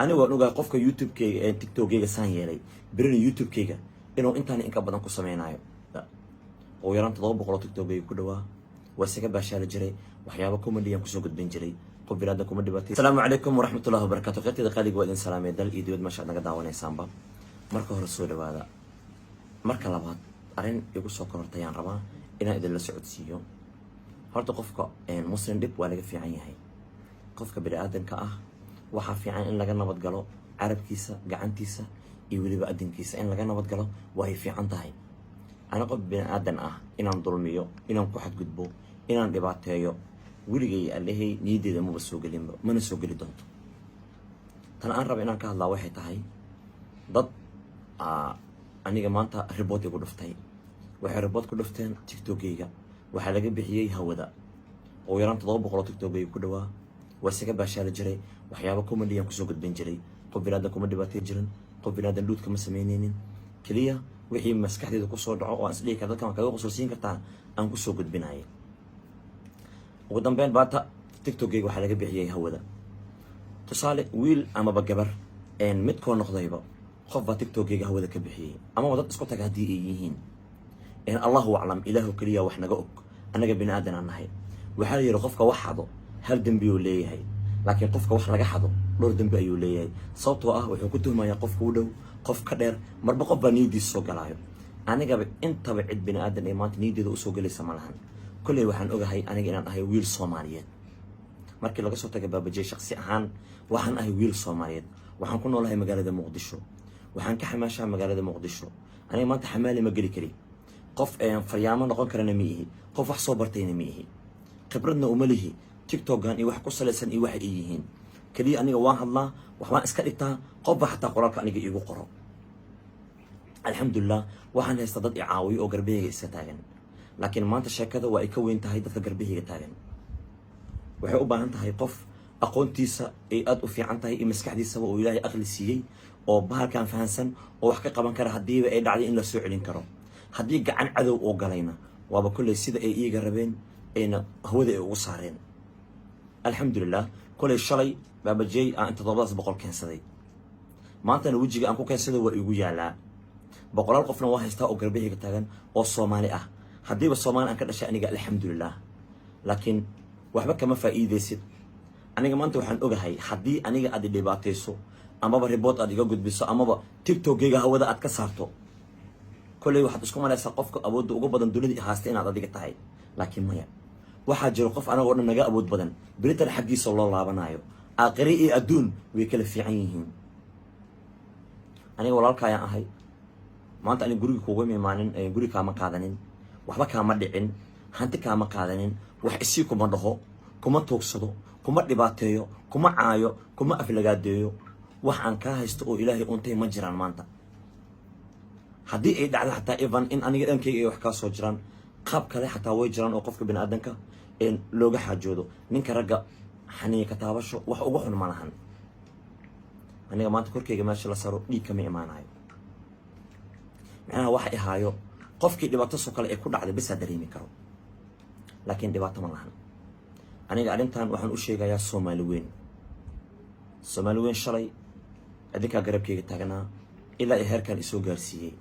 أنا وأنا قفك يوتيوب كي تيك توك كي سان يلي بريني يوتيوب كي إنه أنت إنك بدن كسمينايو لا ويران تضرب قرا تيك توك كي كدوا وسكب باشال جري وحيابكم اللي ينكسو قد بين جري قب بلادكم اللي السلام عليكم ورحمة الله وبركاته قتي دقالي قوادين سلامي دل إيديود ما شاء الله قداواني سامبا مركو هرسول هذا مركا لباد أرين يقول سوكر تيان ربا إنا إذا لسعود سيو هرتو قفك مسلم دب ولا في عيني هاي قفك بني آدم كأه waxaa fiican in laga nabad galo carabkiisa gacantiisa iyo waliba adinkiisa in laga nabad galo way fiican tahay ana qof bini aadan ah inaan dulmiyo inaan ku xadgudbo inaan dhibaateeyo wiligay allahay niyadeeda ma soo galinba mana soo gali doonto tan aan rabo inaan ka hadlaa waxay tahay dad aniga maanta report igu dhuftay waxay report ku dhufteen tiktokeyga waxaa laga bixiyay hawada oo yaraan 700 tiktokeyga ku dhawaa وسكب باشال جري وحيابكم اللي ينكسو قد بين جري قب بلادكم اللي باتي جرن قب بلاد اللود كما سمينين كليا وحي مسكحتي دو كسو دعو واسليك هذا كما كاو قصوصين كرتا انكسو قد بين هاي وقدام بين باتا تيك توك جيغو حلقة بيحيي هودا تصالي ويل اما بقبر ان متكون نقضيبا خفا تيك توك جيغو هودا كبيحيي اما وداد اسكوتك هدي ايهين ان الله اعلم اله كليا وحنا قوك انا بني ادن عن هاي وحالي يرخفك وحدو هل دنبي وليه هاي لكن قفك wax laga xado dhor dambi ayuu leeyahay sababtoo ah wuxuu ku tuhmayaa qofku u dhow qof ka dheer marba qof baa nidiis soo galaayo aniga inta cid bini aadan ee maanta nideeda u soo galaysa malahan kulay waxaan ogahay aniga inaan ahay wiil Soomaaliyeed markii laga soo tagay baabajay shakhsi ahaan waxaan ahay wiil Soomaaliyeed waxaan ku noolahay magaalada Muqdisho waxaan ka xamaashaa magaalada Muqdisho aniga maanta xamaali ma gali kari qof aan faryaamo noqon karana ma ihi qof wax soo bartayna ma ihi khibradna uma lihi تيك توك أنا واحد قصة لسن إيه واحد إيهين كلي أنا واحد الله وحنا إسكاليتا قبة حتى قرارك أنا جي قرا الحمد لله واحد هيستضد إعاوي أو قربيه يستاجن لكن ما أنت شكله ويكون أنت هيدا قربيه يتاجن وحقوبة أنت هيقف أقول تيسا إيه أدو في عنتها إيه مسكح دي سوا ويلاقي أغلى سيء أو بهر كان فهنسن أو حقيقة من كره هديه وإيه عليه إن لسوء علين كرو هديه عن عدو أو قلينا وبكل السيدة إيه قربين إيه هو ذي وصارين الحمد لله كل الشري بابا جاي أنت ضبط بقول كنسدي ما أنت نوجي أنكو كنسدي ويقول لا بقول القفنا واحد استاء قربيه كتاعن أو الصومالي حدي بالصومال أنك الأشياء قال الحمد لله لكن وحبك ما فائدة سيد أنا ما أنت وحن أجهي حدي أنا قاعد اللي بعتيسو أما بريبوت أدي قاعد بيسو أما تيك توك جيجا هو ده أتكسرته كل واحد اسكو ما لا سقفك أبود وجبنا دوني هاستين على ذيك التاعي لكن ما waxaa jiro qof anaga oo naga awood badan biritan xaqiisa loo laabanayo aqri iyo adduun way kala fiican yihiin aniga walaalka ayaan ahay maanta ani guriga kuugu iimaanin guriga kama qaadanin waxba kama dhicin hanti kama qaadanin wax isii kuma dhaho kuma toogsado kuma dhibaateeyo kuma caayo kuma aflagaadeeyo wax aan ka haysto oo ilaahay untay ma jiraan maanta haddii ay dhacdo xataa even in aniga dhankayga ay wax ka soo jiraan qaab kale xataa way jiraan oo qofka bini aadanka in looga xajoodo ninka ragga xaniye ka taabasho wax ugu xun ma lahan aniga maanta korkeyga meesha la saro dhiig kama imaanayo macnaha waxa ay haayo qofkii dhibaato soo kale ay ku dhacday bis dareemi karo laakiin dhibaato ma lahan aniga arintan waxaan u sheegayaa Soomaali weyn shalay adinka garabkeyga taagnaa ilaa ay heerkan isoo gaarsiiyay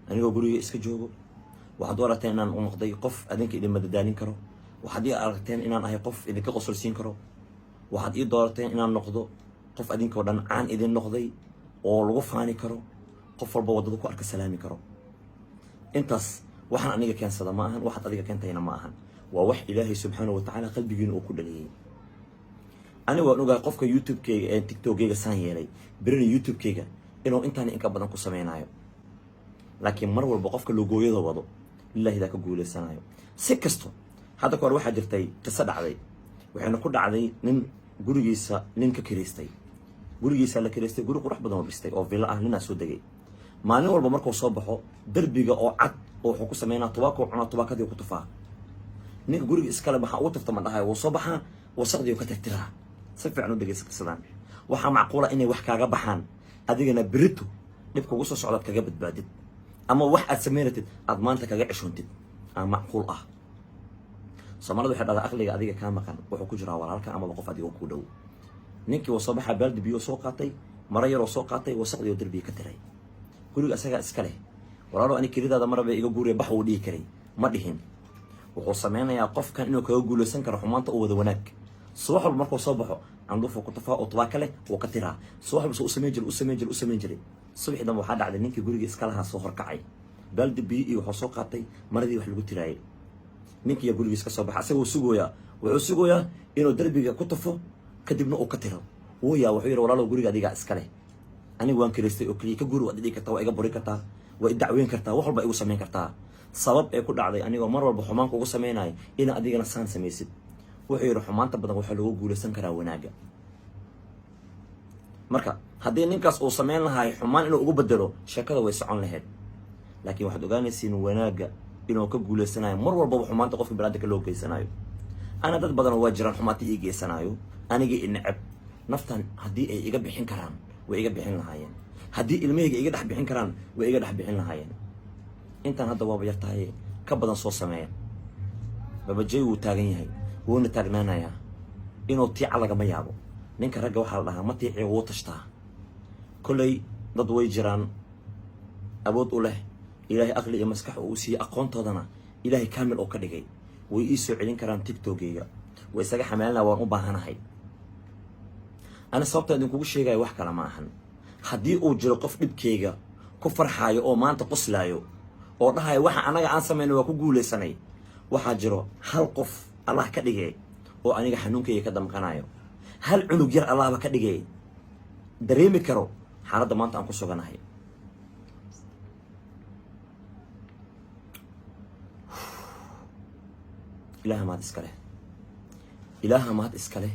aniga guriga iska joogo waxaad warateen inaan u noqday qof adinka idin madadaalin karo waxaad ii aragteen inaan ahay qof idinka qosolsiin karo waxaad ii doorateen inaan noqdo qof adinka oo dhan aan idin noqday oo lagu faani karo qof walba wadada ku arka salaami karo intaas waxaan aniga keensada ma ahan waxaad adiga keentayna ma ahan waa wax ilaahay subxaanahu wa tacaala qalbigiina uu ku dhaliyay aniga waan ogaa qofka youtube-keyga ee tiktokeyga saan yeelay berina youtube-keyga inuu intaan inka badan ku samaynayo laakiin mar walba qofka logooyada wado lillahi daa ka guuleysanayo si kasto hadda ka hor waxaa jirtay qiso dhacday waxayna ku dhacday nin gurigiisa nin ka kireystay gurigiisa la kireystay guri qurux badan oo dhistay oo villa ah ninaa soo degay maalin walba markuu soo baxo darbiga oo cad oo wuxuu ku sameynaa tubaako cunaa tubaakadii ku tufaa ninka guriga iskale maxaa ugu tufta ma dhahayo wuu soo baxaa wasaqdii ka tirtiraa si fiican u dhegeysa qisadan waxaa macquula inay wax kaaga baxaan adigana berito dhib kugu soo socdaad kaga badbaadid ama wax aad sameynatid aad maanta kaga cishoontid aan macquul ah Soomaalida waxay dhahdaa aqliga adiga ka maqan wuxuu ku jiraa walaalka ama qof adiga ku dhow ninkii wuu soo baxaa baaldi biyo soo qaatay mara yaroo soo qaatay wasaqdii oo derbiga ka tiray guriga asagaa iska leh walaalo ani kelidaada maraba iga guuriya bax wuu dhihi karay ma dhihin wuxuu sameynayaa qofkan inuu kaga guulaysan karo xumaanta u wada wanaag subax walba markuu soo baxo candhuufuu ku tafaa oo tubaa kale wuu ka tiraa subax walba soo u samayn jiray subaxii dambe waxaa dhacday ninkii guriga iska lahaa soo horkacay baaldi biyo iyo wuxuu soo qaatay maradii wax lagu tiraayay ninkii yaa gurigiis ka soo baxa asagoo wuxuu sugayaa inuu derbiga ku tafo kadibna uu ka tiro wuxuu yidhi walaalow guriga adigaa iska leh aniga waan kiraystay oo keliya ka guuri waad dhigi kartaa waa iga buri kartaa waa i dacweyn kartaa wax walba igu samayn kartaa sabab ee ku dhacday anigoo mar walba xumaanka ugu samaynayo ina adigana saan samaysid wuxuu yidhi xumaanta badan waxaa lagu guulaysan karaa wanaaga marka haddii ninkaas uu samayn lahay xumaan inuu ugu bedelo sheekada way socon lahayd laakiin waxaad ogaanaysiin wanaaga inuu ka guulaysanayo mar walbaba xumaanta qofka biniaadamka loo geysanayo ana dad badan waa jiraan xumaanta ii geysanayo aniga i necab naftan haddii ay iga bixin karaan way iga bixin lahaayeen haddii ilmahayga iga dhex bixin karaan way iga dhex bixin lahaayeen intaan hadda waaba yar tahay ka badan soo sameeya babajay wuu taagan yahay wuuna taagnaanayaa inuu tiica lagama yaabo ninka ragga waxaa la dhahaa ma tiiciya wuu tashtaa kolley dad way jiraan awood u leh ilaahay aqli iyo maskax uu siiyey aqoontoodana ilaahay kaamil oo ka dhigay way ii soo celin karaan tiktokeyga way isaga xamaalinaa waan u baahanahay ana sababta idinkugu sheegaya wax kale ma ahan haddii uu jiro qof dhibkeyga ku farxaayo oo maanta qoslaayo oo dhahayo waxa anaga aan samaynay waa ku guulaysanay waxaa jiro hal qof allah ka dhigay oo aniga xanuunkeyga ka damqanayo hal cunug yar allahba ka dhigay dareemi karo xaaladda maanta aan ku suganahay ilaaha mahad iska leh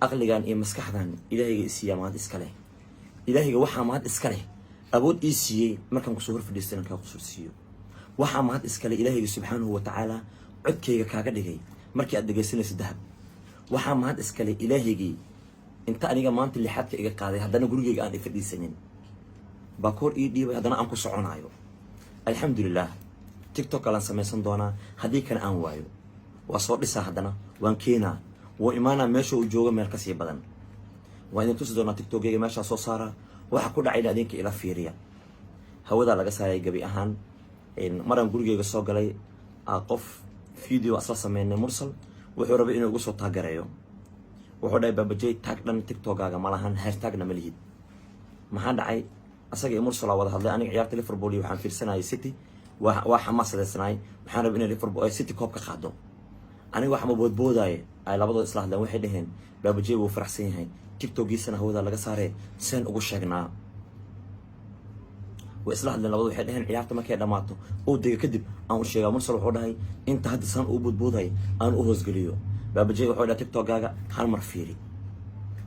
aqligan iyo maskaxdan ilaahayga isiiyaa mahad iska leh ilaahayga waxaa mahad iska leh awood ii siiyey markaan kusoo hor fadhiistay inaan kaa kusoo siiyo waxaa mahad iska leh ilaahayga subxaanahu wa tacaala codkayga kaaga dhigay markii aad dhegaysanayso dahab waxaa mahad iska leh ilaahaygii inta aniga maanta lixaadka iga qaaday haddana gurigayga aan i fadhiisanin baakoor ii dhiibay haddana aan ku soconayo alxamdulilah tiktok kalaan samaysan doonaa haddii kana aan waayo waa soo dhisaa haddana waan keenaa wuu imaanaa meesha uu joogo meel kasii badan waa idin tusi doonaa tiktokeyga meeshaa soo saara waxa ku dhacayna adinka ila fiiriya hawadaa laga saaraya gabi ahaan maraan gurigeyga soo galay qof video asla sameynay mursal wuxuu rabay inuu igu soo taagareeyo wuxuu dhahay babajay taag dhan tiktokaaga ma lahan hashtagna ma lihid maxaa dhacay asaga iyo mursala wada hadlay aniga ciyaarta liverpool iyo waxaan fiirsanayay city waa xamaasadeysanaay waxaan rabay inay liverpool ay city koob ka qaado aniga waxama boodboodaaye ay labadood isla hadleen waxay dhaheen babajay wuu faraxsan yahay tiktokiisana hawadaa laga saaree seen ugu sheegnaa way isla hadleen labadood waxay dhaheen ciyaarta markay dhammaato oo dega kadib aan u sheegaa mursal wuxuu dhahay inta hadda saan uu boodbooday aan u hoosgeliyo babajay wuxuu dhahay tiktokaaga hal mar fiiri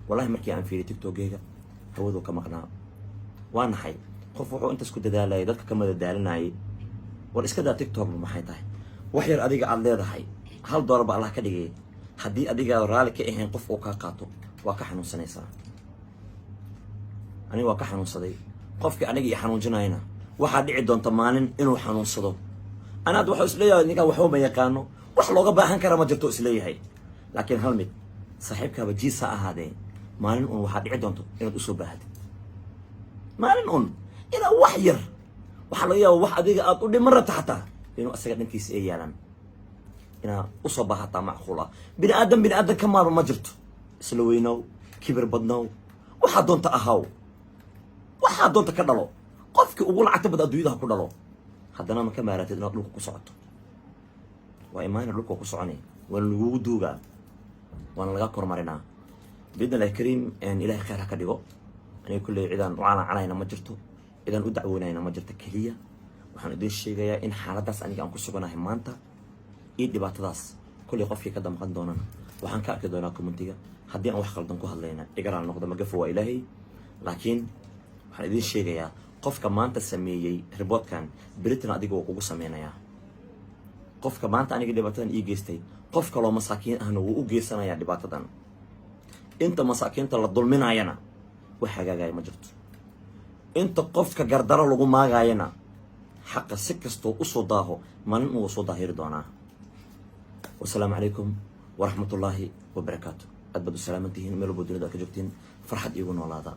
wallahi markii aan fiiriy tiktokeyga hawaduu ka maqnaa waa naxay qof wuxuu intaas ku dadaalayay dadka ka madadaalinayay war iska daa tiktokba maxay tahay wax yar adiga aad leedahay $1 ba allah ka dhigay haddii adiga raali ka ahayn qof uu kaa qaato waa ka xanuunsanaysaa aniga waa ka xanuunsaday qofkii aniga ii xanuunjinayna waxaa dhici doonta maalin inuu xanuunsado anaad waxuu isleeyahay ninkaan waxba ma yaqaano wax looga baahan kara ma jirto isleeyahay laakiin hal mid saaxiibkaaba jiisa ahaadee maalin un waxaa dhici doonto inaad usoo baahatid maalin un inaa wax yar waxaa laga yaaba wax adiga aad u dhiman rabta xataa inuu asaga dhankiisa ay yaalaan inaa usoo baahataa macquula bini aadan ka maarma ma jirto isla weynow kibir badnow waxaa doonta ahaw waxaa doonta ka dhalo qofkii ugu lacagta bad adduunyada ha ku dhalo haddana ma ka maaratid inaad dhulka ku socoto waa imaana dhulka ku soconay waana lagugu duugaa waana laga kormarinaa biidna ilahi kariim ilaahay khayr ha ka dhigo aniga kulley cidaan u calancanayna ma jirto cidaan u dacwoonayna ma jirto keliya waxaan idin sheegayaa in xaaladaas aniga aan ku suganahay maanta iyo dhibaatadaas kulley qofkii ka damqan doonana waxaan ka arki doonaa commentiga haddii aan wax qaldan ku hadlayna igaraal noqdo magafo waa ilaahay laakiin waxaan idin sheegayaa qofka maanta sameeyey riboodkan beritan adiga wuu kugu sameynayaa qofka maanta aniga dhibaatadan ii geystay qof kaloo masaakiin ahna wuu u geysanayaa dhibaatadan inta masaakiinta la dulminayana wax hagaagaya ma jirto inta qofka gardaro lagu maagayana xaqa si kastoo usoo daaho maalin uu soo daahiri doonaa wasalaamu calaykum waraxmatullaahi wabarakaatu aad baad u salaamantihiin meel walbo dunida aad ka joogtiin farxad iigu noolaada